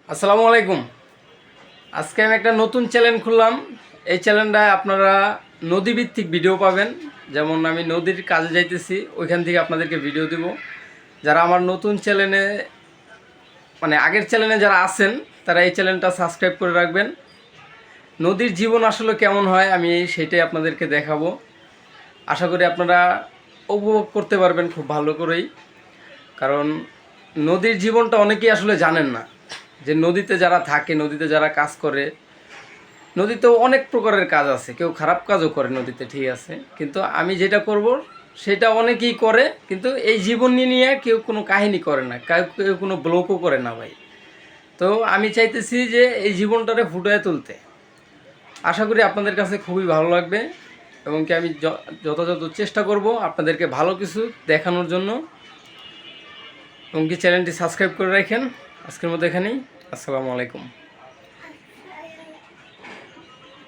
আসসালামু আলাইকুম। আজকে আমি একটা নতুন চ্যানেল খুললাম। এই চ্যানেলটায় আপনারা নদীভিত্তিক ভিডিও পাবেন। যেমন আমি নদীর কাজে যাইতেছি, ওইখান থেকে আপনাদেরকে ভিডিও দিব। যারা আমার নতুন চ্যানেলে মানে আগের চ্যানেলে যারা আছেন তারা এই চ্যানেলটা সাবস্ক্রাইব করে রাখবেন। নদীর জীবন আসলে কেমন হয় আমি সেটাই আপনাদেরকে দেখাবো। আশা করি আপনারা উপভোগ করতে পারবেন খুব ভালো করেই। কারণ নদীর জীবনটা অনেকেই আসলে জানেন না, যে নদীতে যারা থাকে, নদীতে যারা কাজ করে, নদীতেও অনেক প্রকারের কাজ আছে, কেউ খারাপ কাজও করে নদীতে, ঠিক আছে, কিন্তু আমি যেটা করব সেটা অনেকেই করে, কিন্তু এই জীবন নিয়ে কেউ কোনো কাহিনী করে না, কেউ কোনো ব্লগও করে না ভাই। তো আমি চাইতেছি যে এই জীবনটারে ফুটিয়ে তুলতে। আশা করি আপনাদের কাছে খুবই ভালো লাগবে এবং কি আমি যথাযথ চেষ্টা করব আপনাদেরকে ভালো কিছু দেখানোর জন্য। এবং কি চ্যানেলটি সাবস্ক্রাইব করে রাখেন। আজকের মতো এখানেই। আসসালামু আলাইকুম।